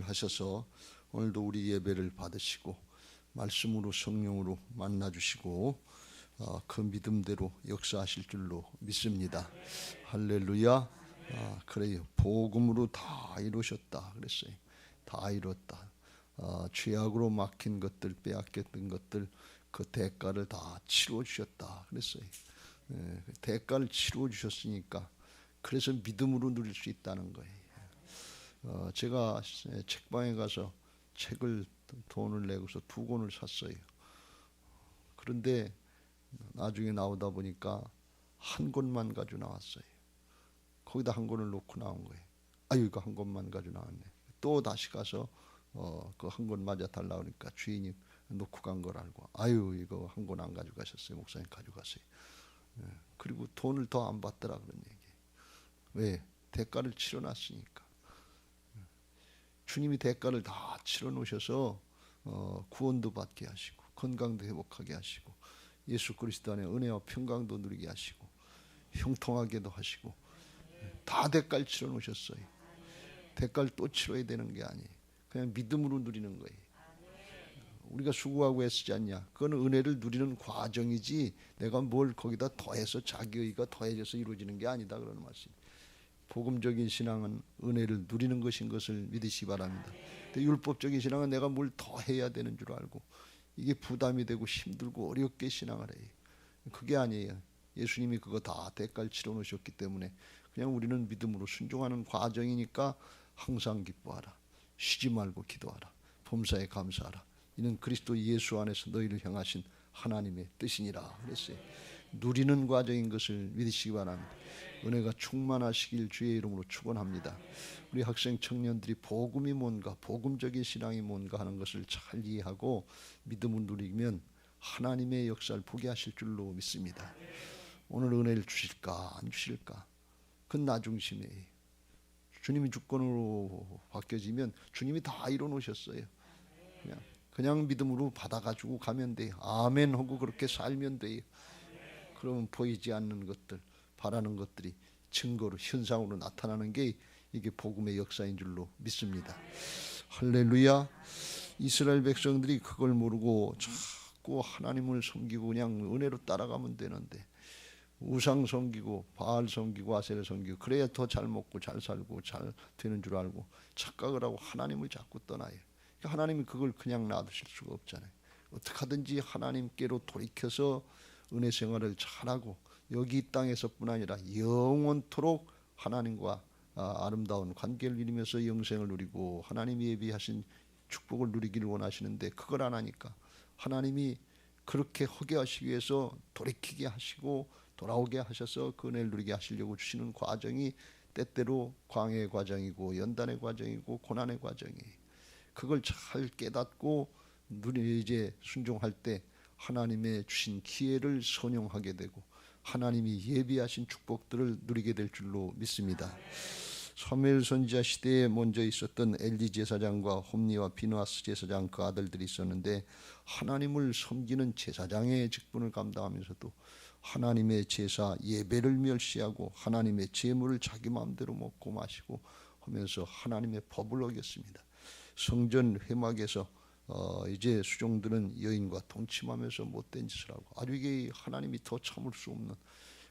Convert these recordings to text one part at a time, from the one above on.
하셔서 오늘도 우리 예배를 받으시고 말씀으로 성령으로 만나주시고 그 믿음대로 역사하실 줄로 믿습니다. 할렐루야. 그래요. 복음으로 다 이루셨다 그랬어요. 다 이뤘다. 죄악으로 막힌 것들, 빼앗겼던 것들, 그 대가를 다 치러 주셨다 그랬어요. 대가를 치러 주셨으니까 그래서 믿음으로 누릴 수 있다는 거예요. 제가 책방에 가서 책을 돈을 내고서 2권을 샀어요. 그런데 나중에 나오다 보니까 한 권만 가지고 나왔어요. 거기다 한 권을 놓고 나온 거예요. 아유, 이거 한 권만 가지고 나왔네. 또 다시 가서 그 한 권 맞아 달라 그러니까 주인이 놓고 간 걸 알고, 아유, 이거 한 권 안 가지고 가셨어요. 목사님 가져가세요. 그리고 돈을 더 안 받더라 그런 얘기. 왜? 대가를 치러 놨으니까. 주님이 대가를 다 치러 놓으셔서 구원도 받게 하시고 건강도 회복하게 하시고 예수 그리스도 안에 은혜와 평강도 누리게 하시고 형통하게도 하시고 다 대가를 치러 놓으셨어요. 대가를 또 치러야 되는 게 아니에요. 그냥 믿음으로 누리는 거예요. 우리가 수고하고 애쓰지 않냐? 그건 은혜를 누리는 과정이지 내가 뭘 거기다 더해서 자기의가 더해져서 이루어지는 게 아니다 그러는 말씀입니다. 복음적인 신앙은 은혜를 누리는 것인 것을 믿으시기 바랍니다. 근데 율법적인 신앙은 내가 뭘 더 해야 되는 줄 알고 이게 부담이 되고 힘들고 어렵게 신앙을 해요. 그게 아니에요. 예수님이 그거 다 대가를 치러 놓으셨기 때문에 그냥 우리는 믿음으로 순종하는 과정이니까 항상 기뻐하라. 쉬지 말고 기도하라. 범사에 감사하라. 이는 그리스도 예수 안에서 너희를 향하신 하나님의 뜻이니라 그랬어요. 누리는 과정인 것을 믿으시기 바랍니다. 은혜가 충만하시길 주의 이름으로 축원합니다. 우리 학생 청년들이 복음이 뭔가, 복음적인 신앙이 뭔가 하는 것을 잘 이해하고 믿음을 누리면 하나님의 역사를 보게 하실 줄로 믿습니다. 오늘 은혜를 주실까 안 주실까? 그건 나 중심이에요. 주님이 주권으로 바뀌어지면 주님이 다 이뤄놓으셨어요. 그냥 믿음으로 받아가지고 가면 돼요. 아멘 하고 그렇게 살면 돼요. 그러면 보이지 않는 것들, 바라는 것들이 증거로, 현상으로 나타나는 게 이게 복음의 역사인 줄로 믿습니다. 할렐루야. 이스라엘 백성들이 그걸 모르고 자꾸 하나님을 섬기고 그냥 은혜로 따라가면 되는데 우상 섬기고 바알 섬기고 아세라 섬기고 그래야 더 잘 먹고 잘 살고 잘 되는 줄 알고 착각을 하고 하나님을 자꾸 떠나요. 하나님이 그걸 그냥 놔두실 수가 없잖아요. 어떻게 하든지 하나님께로 돌이켜서 은혜 생활을 잘하고 여기 이 땅에서뿐 아니라 영원토록 하나님과 아름다운 관계를 이루면서 영생을 누리고 하나님이 예비하신 축복을 누리기를 원하시는데 그걸 안 하니까 하나님이 그렇게 하게 하시기 위해서 돌이키게 하시고 돌아오게 하셔서 그 은혜를 누리게 하시려고 주시는 과정이 때때로 광야의 과정이고 연단의 과정이고 고난의 과정이에요. 그걸 잘 깨닫고 이제 순종할 때 하나님의 주신 기회를 선용하게 되고 하나님이 예비하신 축복들을 누리게 될 줄로 믿습니다. 사무엘 선지자 시대에 먼저 있었던 엘리 제사장과 홈니와 비누아스 제사장 그 아들들이 있었는데 하나님을 섬기는 제사장의 직분을 감당하면서도 하나님의 제사 예배를 멸시하고 하나님의 제물을 자기 마음대로 먹고 마시고 하면서 하나님의 법을 어겼습니다. 성전 회막에서 이제 수종들은 여인과 동침하면서 못된 짓을 하고 아주 이게 하나님이 더 참을 수 없는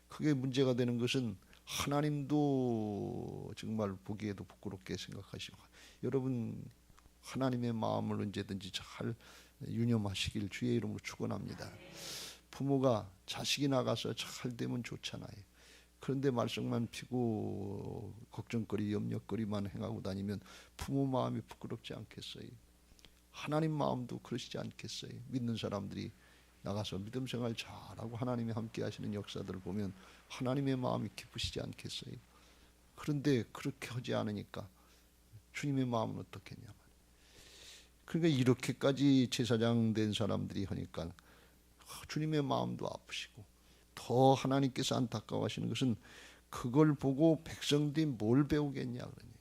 그게 문제가 되는 것은 하나님도 정말 보기에도 부끄럽게 생각하시고 여러분 하나님의 마음을 언제든지 잘 유념하시길 주의 이름으로 축원합니다. 부모가 자식이 나가서 잘 되면 좋잖아요. 그런데 말썽만 피고 걱정거리 염려거리만 행하고 다니면 부모 마음이 부끄럽지 않겠어요? 하나님 마음도 그러시지 않겠어요? 믿는 사람들이 나가서 믿음 생활 잘하고 하나님이 함께 하시는 역사들을 보면 하나님의 마음이 기쁘시지 않겠어요? 그런데 그렇게 하지 않으니까 주님의 마음은 어떻겠냐. 그러니까 이렇게까지 제사장 된 사람들이 하니까 주님의 마음도 아프시고 더 하나님께서 안타까워하시는 것은 그걸 보고 백성들이 뭘 배우겠냐 그런 얘기.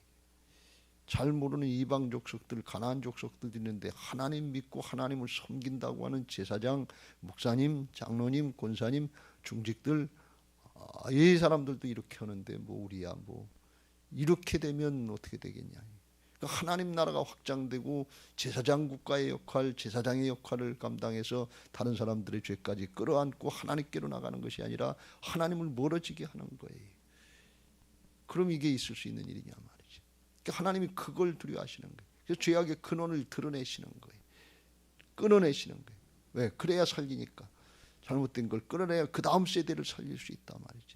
잘 모르는 이방 족속들, 가나안 족속들이 있는데 하나님 믿고 하나님을 섬긴다고 하는 제사장, 목사님, 장로님, 권사님, 중직들 이 사람들도 이렇게 하는데 뭐 우리야 뭐 이렇게 되면 어떻게 되겠냐. 하나님 나라가 확장되고 제사장 국가의 역할, 제사장의 역할을 감당해서 다른 사람들의 죄까지 끌어안고 하나님께로 나가는 것이 아니라 하나님을 멀어지게 하는 거예요. 그럼 이게 있을 수 있는 일이냐 말이지. 그러니까 하나님이 그걸 두려워하시는 거예요. 그래서 죄악의 근원을 드러내시는 거예요. 끊어내시는 거예요. 왜? 그래야 살기니까. 잘못된 걸 끊어내야 그 다음 세대를 살릴 수 있단 말이지.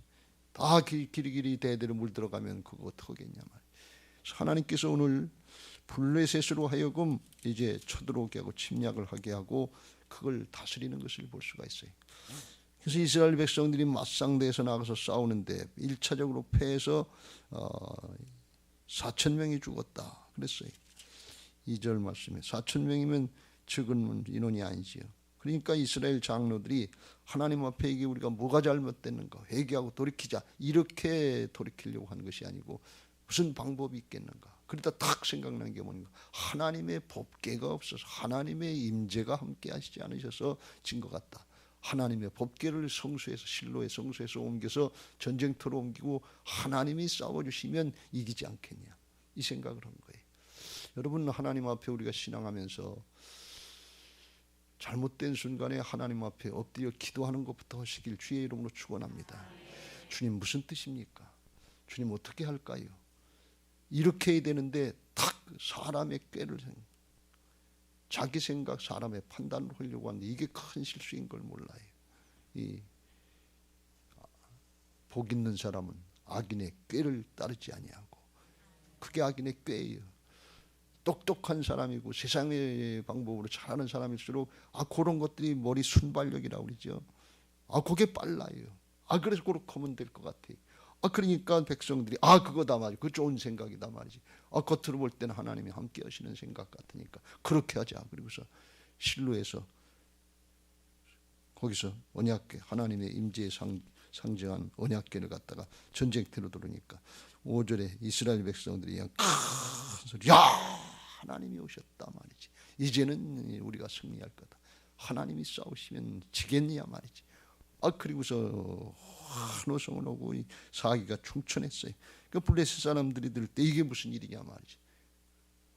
다 길이길이 대대로 물들어가면 그거 어떡하겠냐 말이지. 하나님께서 오늘 블레셋으로 하여금 이제 쳐들어오게 하고 침략을 하게 하고 그걸 다스리는 것을 볼 수가 있어요. 그래서 이스라엘 백성들이 맞상대에서 나가서 싸우는데 1차적으로 패해서 4,000명이 죽었다 그랬어요. 2절 말씀에 4,000명이면 적은 인원이 아니지요. 그러니까 이스라엘 장로들이 하나님 앞에 이게 우리가 뭐가 잘못됐는가 회개하고 돌이키자 이렇게 돌이키려고 한 것이 아니고 무슨 방법이 있겠는가. 그러다 딱 생각난 게 뭔가 하나님의 법궤가 없어서 하나님의 임재가 함께 하시지 않으셔서 진 것 같다. 하나님의 법궤를 성소에서 실로의 성소에서 옮겨서 전쟁터로 옮기고 하나님이 싸워주시면 이기지 않겠냐 이 생각을 한 거예요. 여러분 하나님 앞에 우리가 신앙하면서 잘못된 순간에 하나님 앞에 엎드려 기도하는 것부터 하시길 주의 이름으로 축원합니다. 주님 무슨 뜻입니까? 주님 어떻게 할까요? 이렇게 해야 되는데 탁 사람의 꾀를 자기 생각 사람의 판단을 하려고 하는데 이게 큰 실수인 걸 몰라요. 이 복 있는 사람은 악인의 꾀를 따르지 아니하고 그게 악인의 꾀예요. 똑똑한 사람이고 세상의 방법으로 잘하는 사람일수록 그런 것들이 머리 순발력이라고 그러죠. 그게 빨라요. 그래서 그렇게 하면 될 것 같아요. 그러니까 백성들이 그거다 말이지. 그 좋은 생각이다 말이지. 겉으로 볼 때는 하나님이 함께 하시는 생각 같으니까 그렇게 하자. 그리고서 실로에서 거기서 언약궤 하나님의 임재에 상징한 언약궤를 갖다가 전쟁터로 들으니까 5절에 이스라엘 백성들이 그냥 큰 소리 야 하나님이 오셨다 말이지. 이제는 우리가 승리할 거다. 하나님이 싸우시면 지겠냐 말이지. 그리고서 환호성을 하고 사기가 충천했어요. 그 블레셋 사람들이 들을 때 이게 무슨 일이냐 말이지.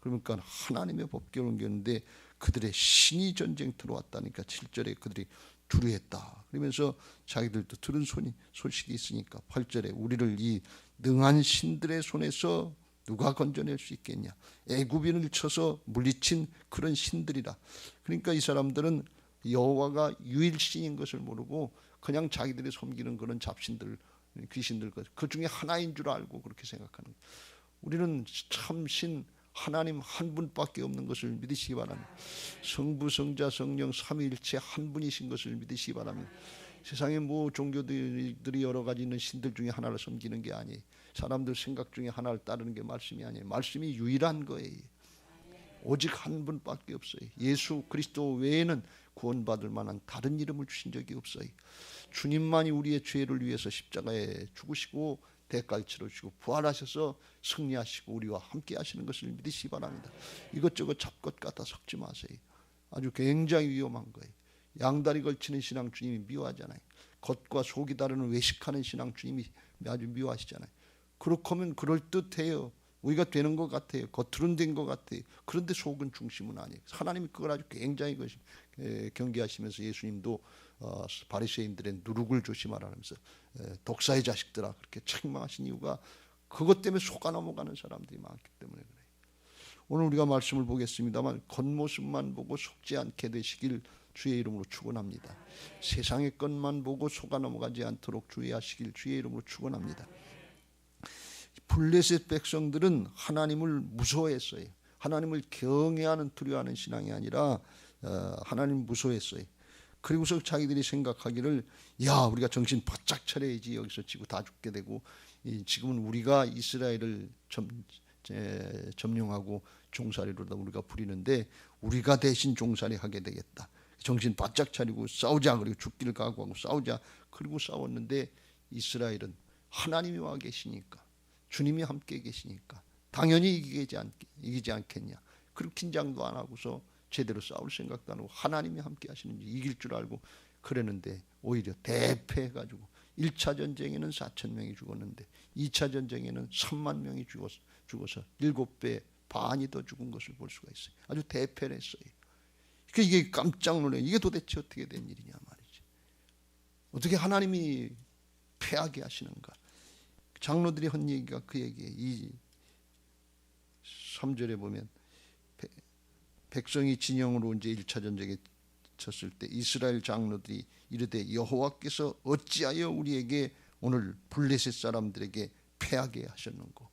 그러니까 하나님의 법궤를 옮겼는데 그들의 신이 전쟁터로 왔다니까 7절에 그들이 두려했다. 그러면서 자기들도 들은 소식이 있으니까 8절에 우리를 이 능한 신들의 손에서 누가 건져낼 수 있겠냐. 애굽인을 쳐서 물리친 그런 신들이라. 그러니까 이 사람들은 여호와가 유일신인 것을 모르고 그냥 자기들이 섬기는 그런 잡신들 귀신들 그 중에 하나인 줄 알고 그렇게 생각하는 거예요. 우리는 참신 하나님 한 분밖에 없는 것을 믿으시기 바랍니다. 성부 성자 성령 삼위일체 한 분이신 것을 믿으시기 바랍니다. 세상에 종교들이 여러 가지 있는 신들 중에 하나를 섬기는 게 아니에요. 사람들 생각 중에 하나를 따르는 게 말씀이 아니에요. 말씀이 유일한 거예요. 오직 한 분밖에 없어요. 예수 그리스도 외에는 구원받을 만한 다른 이름을 주신 적이 없어요. 주님만이 우리의 죄를 위해서 십자가에 죽으시고 대가를 치러주시고 부활하셔서 승리하시고 우리와 함께 하시는 것을 믿으시기 바랍니다. 이것저것 잡것 갖다 섞지 마세요. 아주 굉장히 위험한 거예요. 양다리 걸치는 신앙 주님이 미워하잖아요. 겉과 속이 다르는 외식하는 신앙 주님이 아주 미워하시잖아요. 그렇게 하면 그럴듯해요. 우리가 되는 것 같아요. 겉으로는 된 것 같아요. 그런데 속은 중심은 아니에요. 하나님이 그걸 아주 굉장히 경계하시면서 예수님도 바리새인들의 누룩을 조심하라면서 독사의 자식들아 그렇게 책망하신 이유가 그것 때문에 속아 넘어가는 사람들이 많기 때문에 그래요. 오늘 우리가 말씀을 보겠습니다만 겉모습만 보고 속지 않게 되시길 주의 이름으로 축원합니다. 세상의 것만 보고 속아 넘어가지 않도록 주의하시길 주의 이름으로 축원합니다. 블레셋 백성들은 하나님을 무서워했어요. 하나님을 경외하는 두려워하는 신앙이 아니라 하나님 무서워했어요. 그리고서 자기들이 생각하기를 우리가 정신 바짝 차려야지 여기서 지고 다 죽게 되고 지금은 우리가 이스라엘을 점령하고 종살이로다 우리가 부리는데 우리가 대신 종살이 하게 되겠다. 정신 바짝 차리고 싸우자. 그리고 죽기를 각오하고 싸우자. 그리고 싸웠는데 이스라엘은 하나님이 와 계시니까 주님이 함께 계시니까 당연히 이기지 않겠냐. 그리고 긴장도 안 하고서 제대로 싸울 생각도 안 하고 하나님이 함께 하시는지 이길 줄 알고 그랬는데 오히려 대패해가지고 1차 전쟁에는 4,000명이 죽었는데 2차 전쟁에는 3만 명이 죽어서 7배 반이 더 죽은 것을 볼 수가 있어요. 아주 대패했어요. 이게 깜짝 놀라요. 이게 도대체 어떻게 된 일이냐 말이지. 어떻게 하나님이 패하게 하시는가. 장로들이 한 얘기가 그 얘기예요. 이 3절에 보면 백성이 진영으로 이제 1차 전쟁에 쳤을 때 이스라엘 장로들이 이르되 여호와께서 어찌하여 우리에게 오늘 블레셋 사람들에게 패하게 하셨는고.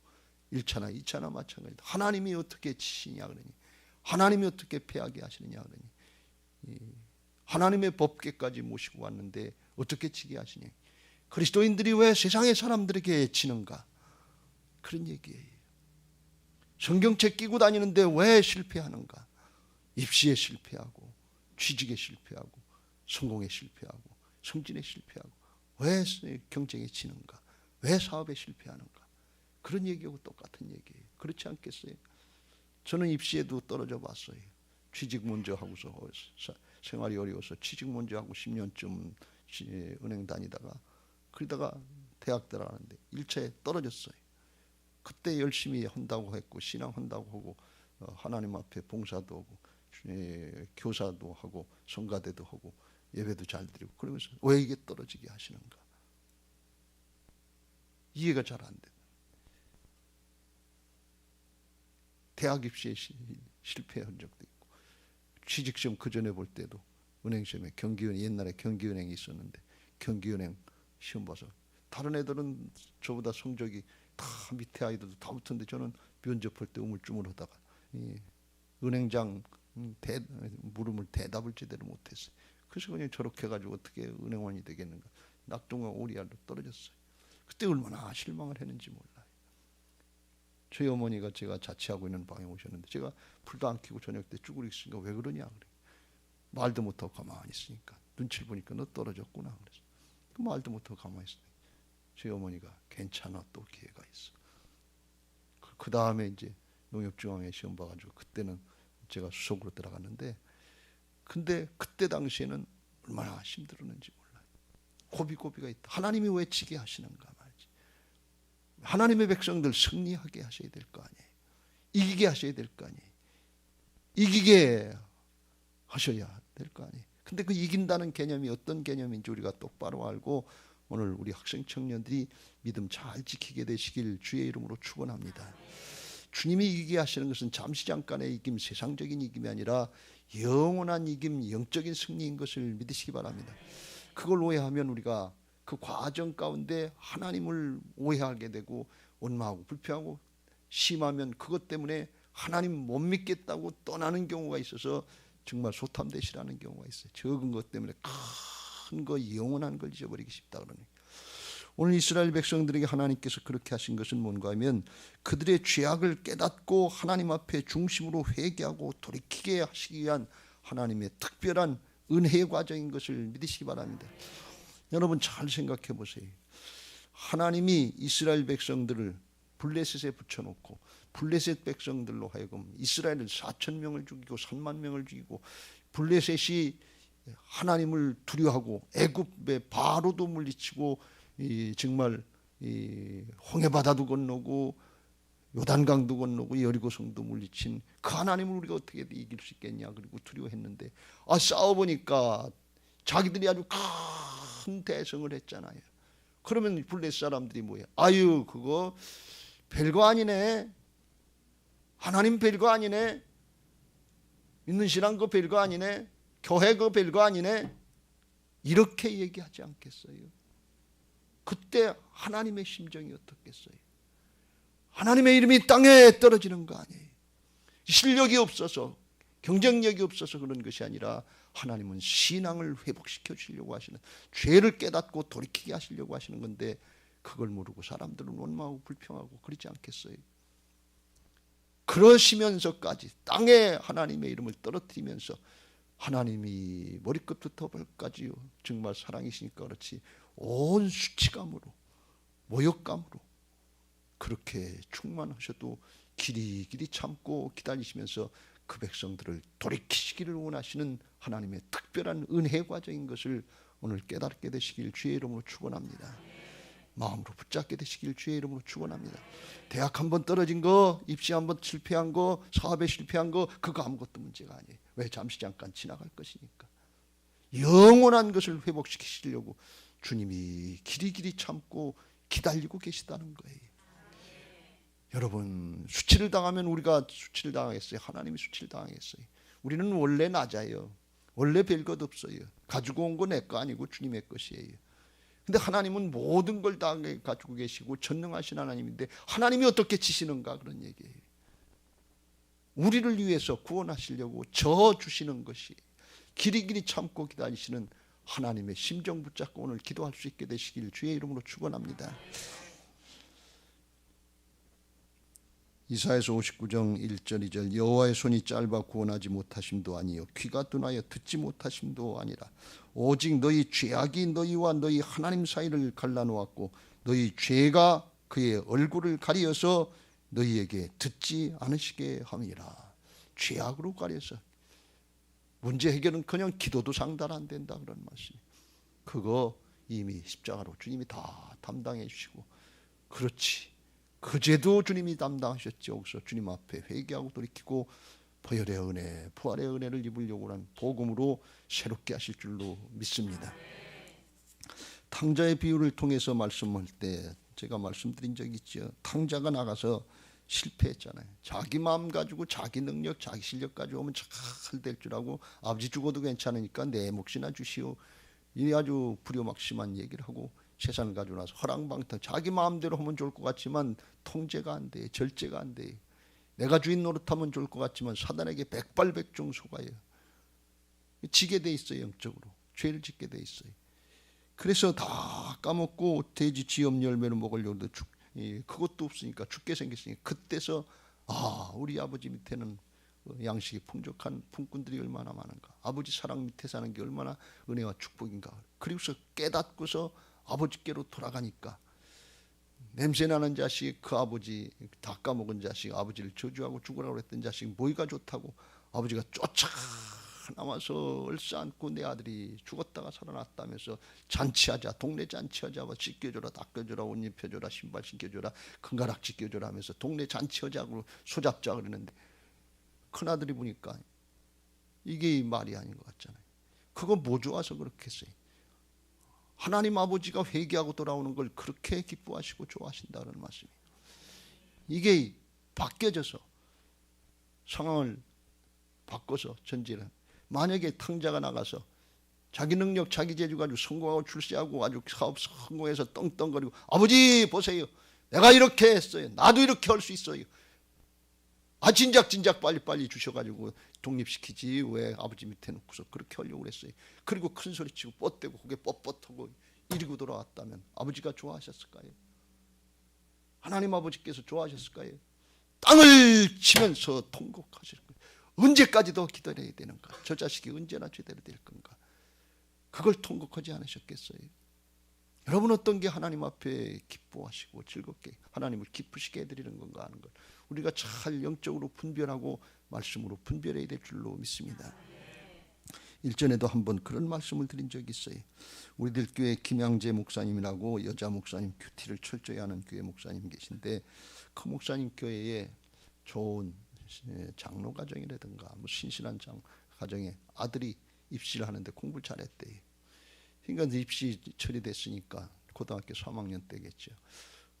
1차나 2차나 마찬가지다. 하나님이 어떻게 치시냐 그러니, 하나님이 어떻게 패하게 하시느냐 그러니, 하나님의 법궤까지 모시고 왔는데 어떻게 치게 하시냐. 그리스도인들이 왜 세상의 사람들에게 치는가, 그런 얘기예요. 성경책 끼고 다니는데 왜 실패하는가. 입시에 실패하고, 취직에 실패하고, 성공에 실패하고, 승진에 실패하고, 왜 경쟁에 치는가, 왜 사업에 실패하는가. 그런 얘기하고 똑같은 얘기예요. 그렇지 않겠어요? 저는 입시에도 떨어져 봤어요. 취직 먼저 하고서 생활이 어려워서 취직 먼저 하고 10년쯤 은행 다니다가 그러다가 대학 들어가는데 1차에 떨어졌어요. 그때 열심히 한다고 했고 신앙한다고 하고 하나님 앞에 봉사도 하고 교사도 하고 성가대도 하고 예배도 잘 드리고 그러면서 왜 이게 떨어지게 하시는가. 이해가 잘 안 돼. 대학 입시에 실패한 적도 있고 취직시험 그 전에 볼 때도 은행시험에 경기은행, 옛날에 경기은행이 있었는데 경기은행 시험 봐서 다른 애들은 저보다 성적이 다 밑에 아이들도 다 붙었는데 저는 면접할 때 우물쭈물하다가 은행장 물음을 대답을 제대로 못했어요. 그래서 그냥 저렇게 해가지고 어떻게 은행원이 되겠는가. 낙동강 오리알로 떨어졌어요. 그때 얼마나 실망을 했는지 몰라요. 저희 어머니가 제가 자취하고 있는 방에 오셨는데 제가 불도 안 켜고 저녁 때 쭈그리고 있으니까 왜 그러냐 그래. 말도 못하고 가만히 있으니까 눈치를 보니까 너 떨어졌구나 그래서 그 말도 못하고 가만히 있으니까 저희 어머니가 괜찮아 또 기회가 있어. 그 다음에 이제 농협중앙에 시험 봐가지고 그때는 제가 수석으로 들어갔는데 근데 그때 당시에는 얼마나 힘들었는지 몰라요. 고비고비가 있다. 하나님이 왜 지게 하시는가 말이지. 하나님의 백성들 승리하게 하셔야 될 거 아니에요. 이기게 하셔야 될 거 아니에요. 이기게 하셔야 될 거 아니에요. 근데 그 이긴다는 개념이 어떤 개념인지 우리가 똑바로 알고 오늘 우리 학생 청년들이 믿음 잘 지키게 되시길 주의 이름으로 축원합니다. 주님이 이기게 하시는 것은 잠시 잠깐의 이김, 세상적인 이김이 아니라 영원한 이김, 영적인 승리인 것을 믿으시기 바랍니다. 그걸 오해하면 우리가 그 과정 가운데 하나님을 오해하게 되고 원망하고 불평하고 심하면 그것 때문에 하나님 못 믿겠다고 떠나는 경우가 있어서 정말 소탐대시라는 경우가 있어요. 적은 것 때문에 큰 거 영원한 걸 잊어버리기 쉽다 그러니. 오늘 이스라엘 백성들에게 하나님께서 그렇게 하신 것은 뭔가 하면 그들의 죄악을 깨닫고 하나님 앞에 중심으로 회개하고 돌이키게 하시기 위한 하나님의 특별한 은혜의 과정인 것을 믿으시기 바랍니다. 여러분 잘 생각해 보세요. 하나님이 이스라엘 백성들을 블레셋에 붙여놓고 블레셋 백성들로 하여금 이스라엘을 4,000명을 죽이고 3만 명을 죽이고 블레셋이 하나님을 두려워하고 애굽의 바로도 물리치고 정말 홍해바다도 건너고 요단강도 건너고 여리고성도 물리친 그 하나님을 우리가 어떻게 이길 수 있겠냐 그리고 두려워했는데 싸워보니까 자기들이 아주 큰 대성을 했잖아요. 그러면 블레셋 사람들이 뭐야? 아유 그거 별거 아니네. 하나님 별거 아니네. 믿는 신앙 거 별거 아니네. 교회 거 별거 아니네. 이렇게 얘기하지 않겠어요? 그때 하나님의 심정이 어떻겠어요? 하나님의 이름이 땅에 떨어지는 거 아니에요. 실력이 없어서 경쟁력이 없어서 그런 것이 아니라 하나님은 신앙을 회복시켜 주려고 하시는, 죄를 깨닫고 돌이키게 하시려고 하시는 건데 그걸 모르고 사람들은 원망하고 불평하고 그러지 않겠어요? 그러시면서까지 땅에 하나님의 이름을 떨어뜨리면서 하나님이 머리끝부터 발까지 정말 사랑이시니까 그렇지 온 수치감으로 모욕감으로 그렇게 충만하셔도 길이길이 참고 기다리시면서 그 백성들을 돌이키시기를 원하시는 하나님의 특별한 은혜 과정인 것을 오늘 깨닫게 되시길 주의 이름으로 축원합니다. 마음으로 붙잡게 되시길 주의 이름으로 축원합니다. 대학 한번 떨어진 거, 입시 한번 실패한 거, 사업에 실패한 거, 그거 아무것도 문제가 아니에요. 왜? 잠시 잠깐 지나갈 것이니까. 영원한 것을 회복시키시려고 주님이 길이길이 참고 기다리고 계시다는 거예요. 여러분, 수치를 당하면 우리가 수치를 당하겠어요? 하나님이 수치를 당하겠어요? 우리는 원래 낮아요. 원래 별것 없어요. 가지고 온 거 내 거 아니고 주님의 것이에요. 근데 하나님은 모든 걸 다 가지고 계시고 전능하신 하나님인데 하나님이 어떻게 치시는가, 그런 얘기예요. 우리를 위해서 구원하시려고 저 주시는 것이, 길이길이 참고 기다리시는 하나님의 심정 붙잡고 오늘 기도할 수 있게 되시길 주의 이름으로 축원합니다. 이사야서 59장 1절 2절 여호와의 손이 짧아 구원하지 못하심도 아니요 귀가 둔하여 듣지 못하심도 아니라 오직 너희 죄악이 너희와 너희 하나님 사이를 갈라놓았고 너희 죄가 그의 얼굴을 가리어서 너희에게 듣지 않으시게 함이라. 죄악으로 가려서 문제 해결은커녕 기도도 상달 안 된다, 그런 말씀이. 그거 이미 십자가로 주님이 다 담당해 주시고, 그렇지, 그 죄도 주님이 담당하셨죠. 그래서 주님 앞에 회개하고 돌이키고 보혈의 은혜, 부활의 은혜를 입으려고 하는 복음으로 새롭게 하실 줄로 믿습니다. 탕자의 비유를 통해서 말씀할 때 제가 말씀드린 적이 있죠. 탕자가 나가서 실패했잖아요. 자기 마음 가지고 자기 능력, 자기 실력 가지고 오면 잘 될 줄 알고 아버지 죽어도 괜찮으니까 내 몫이나 주시오. 이 아주 불효막심한 얘기를 하고 재산을 가지고 나서 허랑방탕 자기 마음대로 하면 좋을 것 같지만 통제가 안 돼, 절제가 안 돼. 내가 주인 노릇하면 좋을 것 같지만 사단에게 백발백중 속아요. 지게 돼 있어요. 영적으로 죄를 짓게 돼 있어요. 그래서 다 까먹고 돼지 지엄 열매를 먹으려고 그것도 없으니까 죽게 생겼으니까 그때서 우리 아버지 밑에는 양식이 풍족한 품꾼들이 얼마나 많은가, 아버지 사랑 밑에 사는 게 얼마나 은혜와 축복인가. 그리고서 깨닫고서 아버지께로 돌아가니까 냄새나는 자식, 그 아버지 다 까먹은 자식, 아버지를 저주하고 죽으라고 했던 자식 뭐가 좋다고 아버지가 쫓아나와서 얼싸안고 내 아들이 죽었다가 살아났다면서 잔치하자, 동네 잔치하자, 씻겨줘라, 닦여줘라, 옷 입혀줘라, 신발 신겨줘라, 큰가락 찢겨줘라 하면서 동네 잔치하자고 소잡자 그러는데 큰아들이 보니까 이게 말이 아닌 것 같잖아요. 그거 뭐 좋아서 그렇게 했어요? 하나님 아버지가 회개하고 돌아오는 걸 그렇게 기뻐하시고 좋아하신다는 말씀이에요. 이게 바뀌어져서 상황을 바꿔서 전제를, 만약에 탕자가 나가서 자기 능력, 자기 재주 가지고 성공하고 출세하고 아주 사업 성공해서 떵떵거리고 아버지 보세요, 내가 이렇게 했어요, 나도 이렇게 할 수 있어요. 진작 빨리 주셔가지고 독립시키지 왜 아버지 밑에 놓고서 그렇게 하려고 그랬어요. 그리고 큰 소리치고 뻗대고 고개 뻣뻣하고 이리고 돌아왔다면 아버지가 좋아하셨을까요? 하나님 아버지께서 좋아하셨을까요? 땅을 치면서 통곡하실 거예요. 언제까지 더 기다려야 되는가? 저 자식이 언제나 제대로 될 건가? 그걸 통곡하지 않으셨겠어요? 여러분, 어떤 게 하나님 앞에 기뻐하시고 즐겁게 하나님을 기쁘시게 해드리는 건가 하는 걸 우리가 잘 영적으로 분별하고 말씀으로 분별해야 될 줄로 믿습니다. 일전에도 한번 그런 말씀을 드린 적이 있어요. 우리들 교회 김양재 목사님이라고 여자 목사님 큐티를 철저히 하는 교회 목사님 계신데, 그 목사님 교회에 좋은 장로 가정이라든가 신실한 가정에 아들이 입시를 하는데 공부를 잘했대요. 그러니까 입시 처리됐으니까 고등학교 3학년 때겠죠.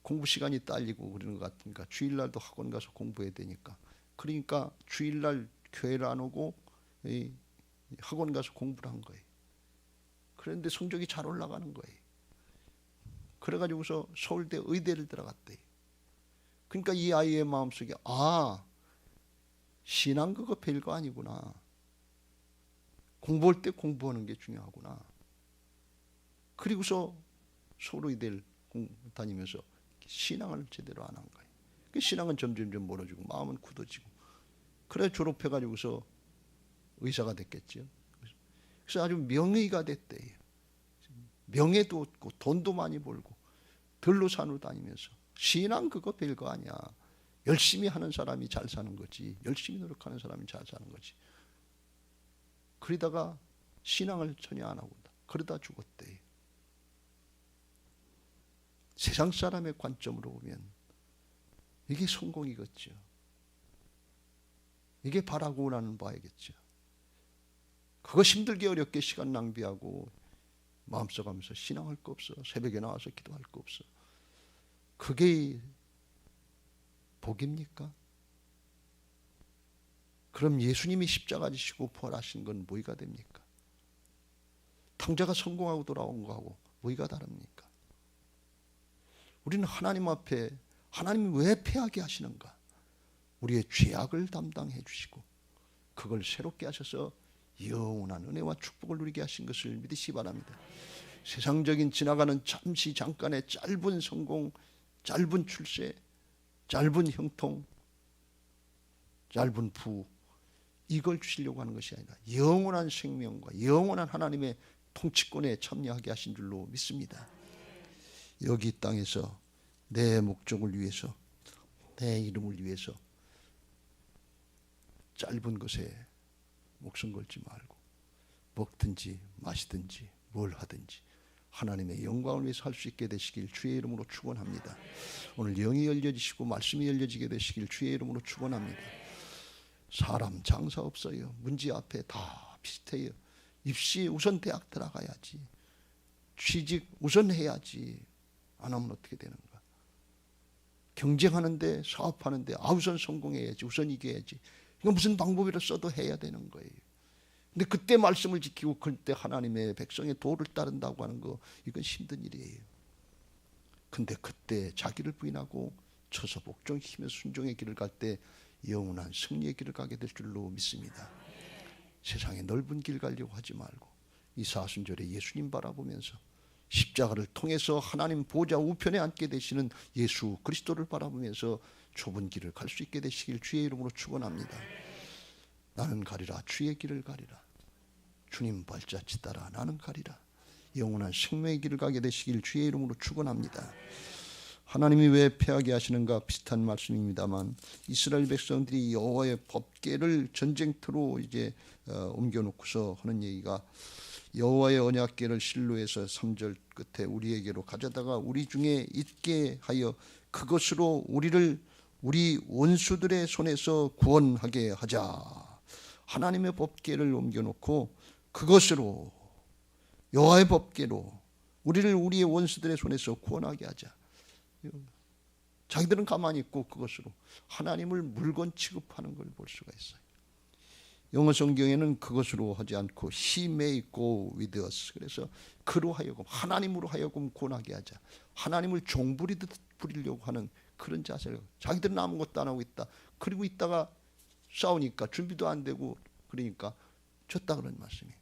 공부 시간이 딸리고 그러는 것 같으니까 주일날도 학원 가서 공부해야 되니까, 그러니까 주일날 교회를 안 오고 학원 가서 공부를 한 거예요. 그런데 성적이 잘 올라가는 거예요. 그래가지고서 서울대 의대를 들어갔대요. 그러니까 이 아이의 마음속에 신앙 그거 별거 아니구나, 공부할 때 공부하는 게 중요하구나. 그리고서 서울의대를 다니면서 신앙을 제대로 안 한 거예요. 그 신앙은 점점 멀어지고 마음은 굳어지고, 그래 졸업해가지고서 의사가 됐겠죠. 그래서 아주 명의가 됐대요. 명예도 얻고 돈도 많이 벌고 들로산으로 다니면서 신앙 그거 별거 아니야. 열심히 하는 사람이 잘 사는 거지, 열심히 노력하는 사람이 잘 사는 거지. 그러다가 신앙을 전혀 안 하고 그러다 죽었대요. 세상 사람의 관점으로 보면 이게 성공이겠죠. 이게 바라고 원하는 바이겠죠. 그거 힘들게 어렵게 시간 낭비하고 마음속 하면서 신앙할 거 없어. 새벽에 나와서 기도할 거 없어. 그게 복입니까? 그럼 예수님이 십자가 지시고 부활하신 건 뭐가 됩니까? 탕자가 성공하고 돌아온 거하고 뭐가 다릅니까? 우리는 하나님 앞에 하나님이 왜 패하게 하시는가? 우리의 죄악을 담당해 주시고 그걸 새롭게 하셔서 영원한 은혜와 축복을 누리게 하신 것을 믿으시기 바랍니다. 세상적인 지나가는 잠시 잠깐의 짧은 성공, 짧은 출세, 짧은 형통, 짧은 부, 이걸 주시려고 하는 것이 아니라 영원한 생명과 영원한 하나님의 통치권에 참여하게 하신 줄로 믿습니다. 여기 땅에서 내 목적을 위해서, 내 이름을 위해서 짧은 것에 목숨 걸지 말고 먹든지 마시든지 뭘 하든지 하나님의 영광을 위해서 할 수 있게 되시길 주의 이름으로 축원합니다. 오늘 영이 열려지시고 말씀이 열려지게 되시길 주의 이름으로 축원합니다. 사람 장사 없어요. 문제 앞에 다 비슷해요. 입시 우선 대학 들어가야지. 취직 우선 해야지. 안 하면 어떻게 되는가? 경쟁하는데 사업하는데 우선 성공해야지. 우선 이겨야지. 이거 무슨 방법이라 써도 해야 되는 거예요. 근데 그때 말씀을 지키고 그때 하나님의 백성의 도를 따른다고 하는 거 이건 힘든 일이에요. 근데 그때 자기를 부인하고 처소 복종 힘의 순종의 길을 갈 때 영원한 승리의 길을 가게 될 줄로 믿습니다. 세상에 넓은 길 가려고 하지 말고 이 사순절에 예수님 바라보면서 십자가를 통해서 하나님 보좌 우편에 앉게 되시는 예수 그리스도를 바라보면서 좁은 길을 갈 수 있게 되시길 주의 이름으로 축원합니다. 나는 가리라 주의 길을 가리라. 주님 발자취 따라 나는 가리라. 영원한 생명의 길을 가게 되시길 주의 이름으로 축원합니다. 하나님이 왜 패하게 하시는가 비슷한 말씀입니다만 이스라엘 백성들이 여호와의 법궤를 전쟁터로 이제 옮겨놓고서 하는 얘기가 여호와의 언약궤를 실로에서 3절 끝에 우리에게로 가져다가 우리 중에 있게 하여 그것으로 우리를 우리 원수들의 손에서 구원하게 하자. 하나님의 법궤를 옮겨놓고 그것으로 여호와의 법궤로 우리를 우리의 원수들의 손에서 구원하게 하자. 자기들은 가만히 있고 그것으로 하나님을 물건 취급하는 걸 볼 수가 있어요. 영어 성경에는 그것으로 하지 않고 He may go with us. 그래서 그로 하여금 하나님으로 하여금 구원하게 하자. 하나님을 종부리듯 부리려고 하는 그런 자세를 자기들은 아무것도 안 하고 있다. 그리고 있다가 싸우니까 준비도 안 되고 그러니까 졌다 그런 말씀이에요.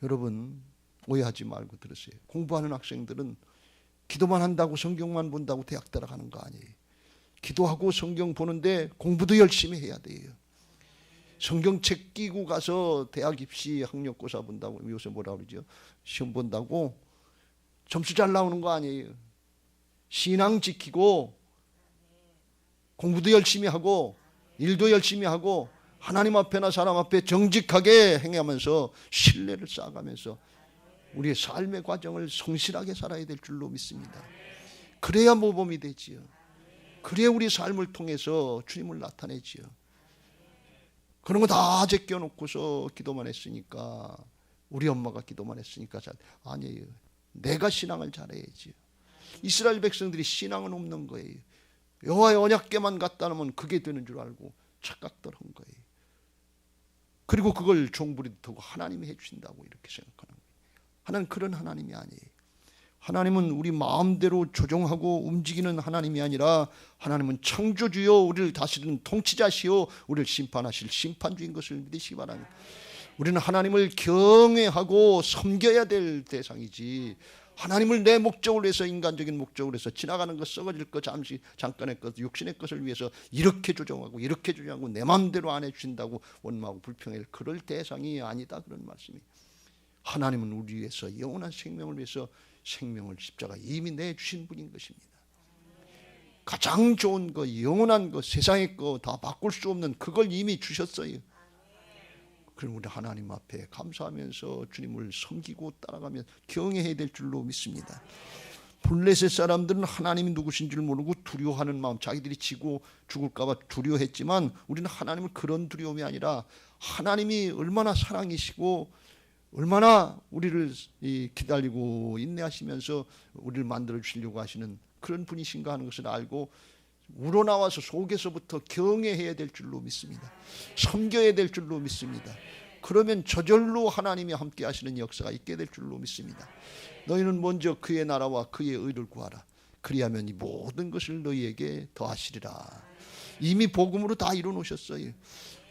여러분 오해하지 말고 들으세요. 공부하는 학생들은 기도만 한다고 성경만 본다고 대학 들어가는 거 아니에요. 기도하고 성경 보는데 공부도 열심히 해야 돼요. 성경책 끼고 가서 대학 입시 학력고사 본다고 요새 뭐라 그러죠? 시험 본다고 점수 잘 나오는 거 아니에요. 신앙 지키고 공부도 열심히 하고 일도 열심히 하고 하나님 앞에나 사람 앞에 정직하게 행하면서 신뢰를 쌓아가면서 우리의 삶의 과정을 성실하게 살아야 될 줄로 믿습니다. 그래야 모범이 되지요. 그래야 우리 삶을 통해서 주님을 나타내지요. 그런 거 다 제껴놓고서 기도만 했으니까 우리 엄마가 기도만 했으니까 아니에요. 내가 신앙을 잘해야지요. 이스라엘 백성들이 신앙은 없는 거예요. 여호와의 언약궤만 갖다 놓으면 그게 되는 줄 알고 착각들 한 거예요. 그리고 그걸 종부리듯 하고 하나님이 해주신다고 이렇게 생각하는 거예요. 하나님 그런 하나님이 아니에요. 하나님은 우리 마음대로 조종하고 움직이는 하나님이 아니라 하나님은 창조주요 우리를 다스리는 통치자시요 우리를 심판하실 심판주인 것을 믿으시기 바랍니다. 우리는 하나님을 경외하고 섬겨야 될 대상이지 하나님을 내 목적으로 해서 인간적인 목적으로 해서 지나가는 것 썩어질 것 잠깐의 것 육신의 것을 위해서 이렇게 조정하고 이렇게 조정하고 내 마음대로 안 해주신다고 원망하고 불평할 그럴 대상이 아니다 그런 말씀이. 하나님은 우리 위해서 영원한 생명을 위해서 생명을 십자가 이미 내주신 분인 것입니다. 가장 좋은 거 영원한 거 세상의 거 다 바꿀 수 없는 그걸 이미 주셨어요. 그럼 우리 하나님 앞에 감사하면서 주님을 섬기고 따라가면 경외해야 될 줄로 믿습니다. 블레셋 사람들은 하나님이 누구신 줄 모르고 두려워하는 마음, 자기들이 지고 죽을까 봐 두려워했지만 우리는 하나님을 그런 두려움이 아니라 하나님이 얼마나 사랑이시고 얼마나 우리를 기다리고 인내하시면서 우리를 만들어 주시려고 하시는 그런 분이신가 하는 것을 알고 우러나와서 속에서부터 경외해야 될 줄로 믿습니다. 섬겨야 될 줄로 믿습니다. 그러면 저절로 하나님이 함께 하시는 역사가 있게 될 줄로 믿습니다. 너희는 먼저 그의 나라와 그의 의를 구하라. 그리하면 이 모든 것을 너희에게 더하시리라. 이미 복음으로 다 이루어놓으셨어요.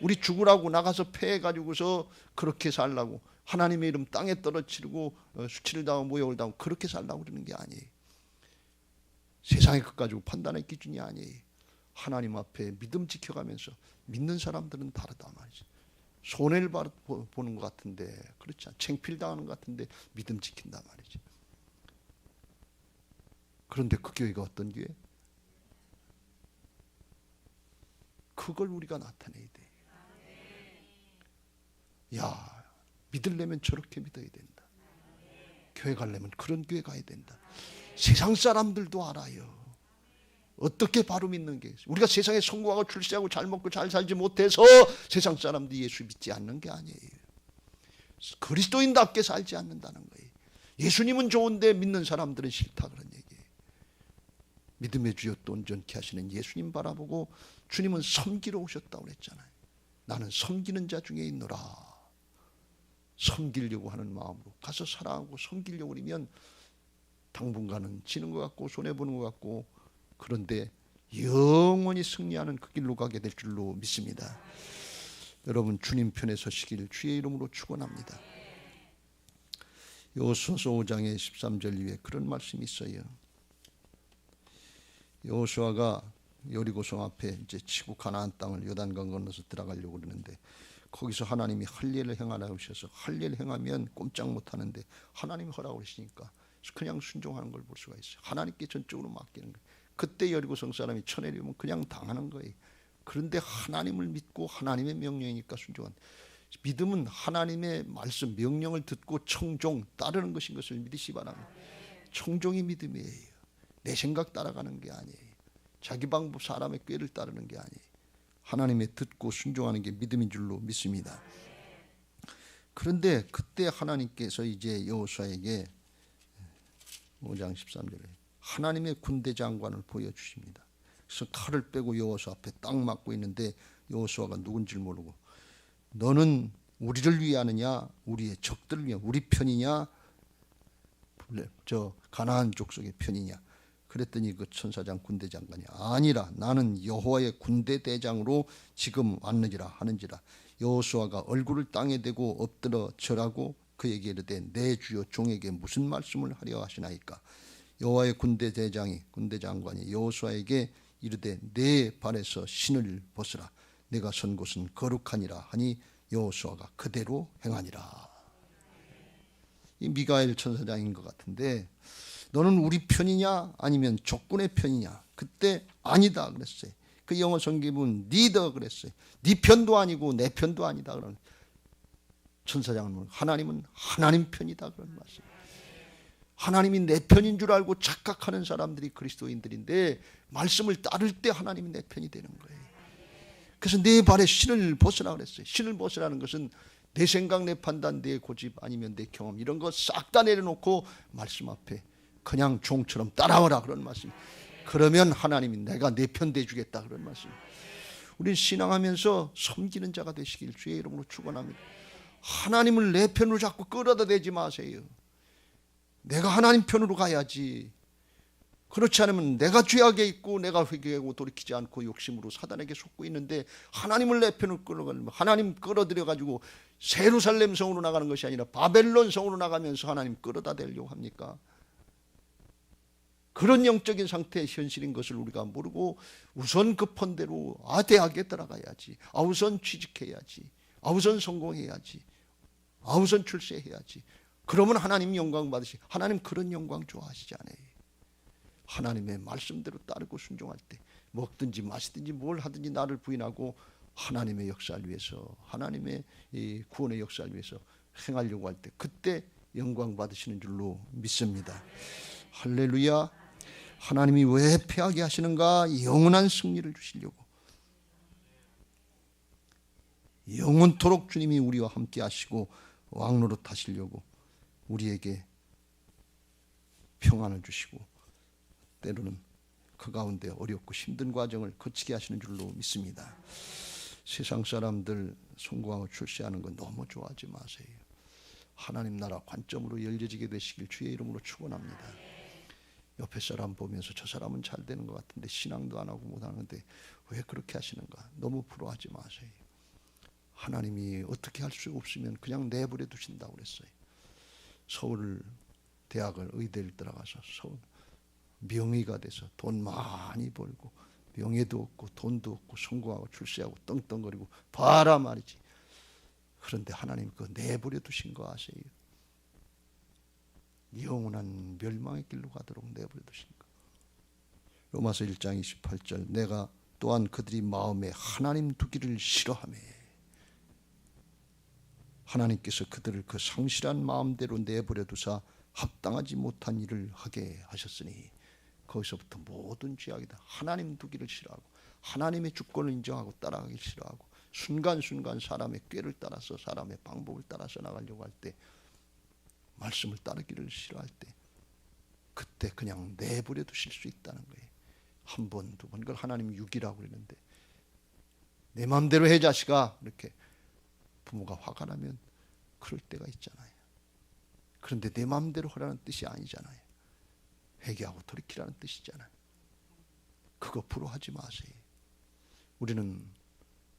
우리 죽으라고 나가서 패해가지고서 그렇게 살라고 하나님의 이름 땅에 떨어뜨리고 수치를 당하고 모욕을 당하고 그렇게 살라고 그러는 게 아니에요. 세상의 것 가지고 판단의 기준이 아니에요. 하나님 앞에 믿음 지켜가면서 믿는 사람들은 다르다 말이죠. 손해를 보는 것 같은데 그렇지 않아. 창피를 당하는 것 같은데 믿음 지킨다 말이죠. 그런데 그 교회가 어떤 교회? 그걸 우리가 나타내야 돼. 야, 믿으려면 저렇게 믿어야 된다. 교회 가려면 그런 교회 가야 된다. 세상 사람들도 알아요. 어떻게 바로 믿는 게 우리가 세상에 성공하고 출세하고 잘 먹고 잘 살지 못해서 세상 사람들이 예수 믿지 않는 게 아니에요. 그리스도인답게 살지 않는다는 거예요. 예수님은 좋은데 믿는 사람들은 싫다 그런 얘기예요. 믿음의 주여 또 온전케 하시는 예수님 바라보고 주님은 섬기러 오셨다고 그랬잖아요. 나는 섬기는 자 중에 있노라. 섬기려고 하는 마음으로 가서 사랑하고 섬기려고 그러면 당분간은 지는 것 같고 손해보는 것 같고 그런데 영원히 승리하는 그 길로 가게 될 줄로 믿습니다. 여러분 주님 편에 서시길 주의 이름으로 축원합니다. 여호수아서 5장의 13절 이후에 그런 말씀이 있어요. 여호수아가 여리고성 앞에 이제 치고 가나안 땅을 요단강 건너서 들어가려고 그러는데 거기서 하나님이 할례를 행하라고 하셔서 할례를 행하면 꼼짝 못하는데 하나님이 허락을 하시니까 그냥 순종하는 걸 볼 수가 있어요. 하나님께 전적으로 맡기는 거예요. 그때 여리고성 사람이 쳐내려면 그냥 당하는 거예요. 그런데 하나님을 믿고 하나님의 명령이니까 순종한. 믿음은 하나님의 말씀 명령을 듣고 청종 따르는 것인 것을 믿으시 바랍니다. 청종이 믿음이에요. 내 생각 따라가는 게 아니에요. 자기 방법 사람의 꾀를 따르는 게 아니에요. 하나님의 듣고 순종하는 게 믿음인 줄로 믿습니다. 그런데 그때 하나님께서 이제 여호수아에게 5장 13절에 하나님의 군대 장관을 보여주십니다. 그래서 칼을 빼고 여호수아 앞에 딱 맞고 있는데 여호수아가 누군지 모르고 너는 우리를 위하느냐 우리의 적들을 위하 우리 편이냐 저 가나안 족속의 편이냐 그랬더니 그 천사장 군대 장관이 아니라 나는 여호와의 군대 대장으로 지금 왔느니라 하는지라. 여호수아가 얼굴을 땅에 대고 엎드려 절하고 그에게 이르되 내 주여 종에게 무슨 말씀을 하려 하시나이까. 여호와의 군대 대장이 군대 장관이 여호수아에게 이르되 내 발에서 신을 벗으라. 내가 선 곳은 거룩하니라 하니 여호수아가 그대로 행하니라. 이 미가엘 천사장인 것 같은데 너는 우리 편이냐 아니면 적군의 편이냐. 그때 아니다 그랬어요. 그 영어 성경은 니더 그랬어요. 네 편도 아니고 내 편도 아니다 그런. 천사장은 하나님은 하나님 편이다 그런 말씀. 하나님이 내 편인 줄 알고 착각하는 사람들이 그리스도인들인데 말씀을 따를 때 하나님이 내 편이 되는 거예요. 그래서 내 발에 신을 벗으라 그랬어요. 신을 벗으라는 것은 내 생각, 내 판단, 내 고집 아니면 내 경험 이런 거 싹 다 내려놓고 말씀 앞에 그냥 종처럼 따라오라 그런 말씀. 그러면 하나님이 내가 내 편 돼주겠다 그런 말씀. 우리는 신앙하면서 섬기는 자가 되시길 주의 이름으로 축원합니다. 하나님을 내 편으로 자꾸 끌어다 대지 마세요. 내가 하나님 편으로 가야지. 그렇지 않으면 내가 죄악에 있고 내가 회개하고 돌이키지 않고 욕심으로 사단에게 속고 있는데 하나님을 내 편으로 끌어가면 하나님 끌어들여 가지고 예루살렘 성으로 나가는 것이 아니라 바벨론 성으로 나가면서 하나님 끌어다 대려고 합니까? 그런 영적인 상태의 현실인 것을 우리가 모르고 우선 급한 대로 대학에 들어가야지, 우선 취직해야지, 우선 성공해야지, 우선 출세해야지. 그러면 하나님 영광 받으시. 하나님 그런 영광 좋아하시지 않아요. 하나님의 말씀대로 따르고 순종할 때 먹든지 마시든지 뭘 하든지 나를 부인하고 하나님의 역사를 위해서 하나님의 이 구원의 역사를 위해서 행하려고 할 때 그때 영광 받으시는 줄로 믿습니다. 할렐루야. 하나님이 왜 패하게 하시는가? 영원한 승리를 주시려고. 영원토록 주님이 우리와 함께 하시고 왕노릇 하시려고 우리에게 평안을 주시고 때로는 그 가운데 어렵고 힘든 과정을 거치게 하시는 줄로 믿습니다. 세상 사람들 성공하고 출세하는 거 너무 좋아하지 마세요. 하나님 나라 관점으로 열려지게 되시길 주의 이름으로 축원합니다. 옆에 사람 보면서 저 사람은 잘 되는 것 같은데 신앙도 안 하고 못 하는데 왜 그렇게 하시는가? 너무 부러워하지 마세요. 하나님이 어떻게 할 수 없으면 그냥 내버려 두신다고 그랬어요. 서울 대학을 의대를 들어가서 서울 명의가 돼서 돈 많이 벌고 명예도 없고 돈도 없고 성공하고 출세하고 떵떵거리고 봐라 말이지. 그런데 하나님 그거 내버려 두신 거 아세요? 영원한 멸망의 길로 가도록 내버려 두신 거. 로마서 1장 28절 내가 또한 그들이 마음에 하나님 두기를 싫어하며 하나님께서 그들을 그 상실한 마음대로 내버려 두사 합당하지 못한 일을 하게 하셨으니 거기서부터 모든 죄악이다. 하나님 두기를 싫어하고 하나님의 주권을 인정하고 따라가기 싫어하고 순간순간 사람의 꾀를 따라서 사람의 방법을 따라서 나가려고 할 때 말씀을 따르기를 싫어할 때 그때 그냥 내버려 두실 수 있다는 거예요. 한 번, 두 번. 그걸 하나님이 육이라고 그러는데 내 마음대로 해 자식아 이렇게 부모가 화가 나면 그럴 때가 있잖아요. 그런데 내 마음대로 하라는 뜻이 아니잖아요. 회개하고 돌이키라는 뜻이잖아요. 그거 부러워하지 마세요. 우리는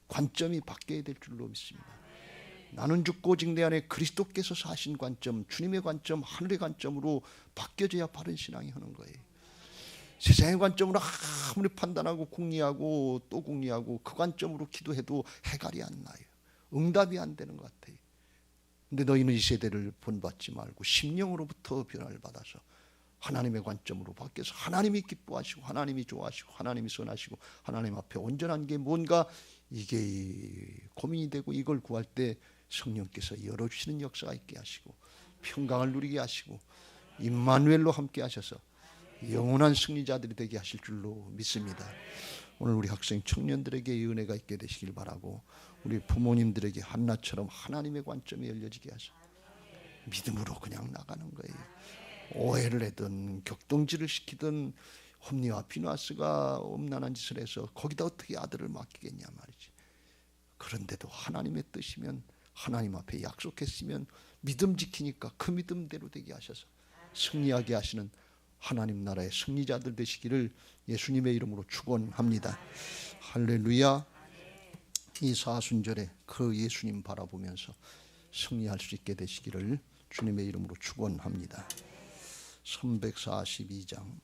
관점이 바뀌어야 될 줄로 믿습니다. 나는 죽고 오직 내 안에 그리스도께서 사신 관점, 주님의 관점, 하늘의 관점으로 바뀌어져야 바른 신앙이 하는 거예요. 세상의 관점으로 아무리 판단하고 궁리하고 또 궁리하고 그 관점으로 기도해도 해결이 안 나요. 응답이 안 되는 것 같아요. 근데 너희는 이 세대를 본받지 말고 심령으로부터 변화를 받아서 하나님의 관점으로 바뀌어서 하나님이 기뻐하시고 하나님이 좋아하시고 하나님이 선하시고 하나님 앞에 온전한 게 뭔가 이게 고민이 되고 이걸 구할 때 성령께서 열어주시는 역사가 있게 하시고 평강을 누리게 하시고 임마누엘로 함께 하셔서 영원한 승리자들이 되게 하실 줄로 믿습니다. 오늘 우리 학생 청년들에게 이 은혜가 있게 되시길 바라고 우리 부모님들에게 한나처럼 하나님의 관점이 열려지게 하셔 믿음으로 그냥 나가는 거예요. 오해를 하든 격동질을 시키든 홈리와 피누아스가 엄난한 짓을 해서 거기다 어떻게 아들을 맡기겠냐 말이지. 그런데도 하나님의 뜻이면 하나님 앞에 약속했으면 믿음 지키니까 그 믿음대로 되게 하셔서 승리하게 하시는 하나님 나라의 승리자들 되시기를 예수님의 이름으로 축원합니다. 할렐루야. 이 사순절에 그 예수님 바라보면서 승리할 수 있게 되시기를 주님의 이름으로 축원합니다. 342장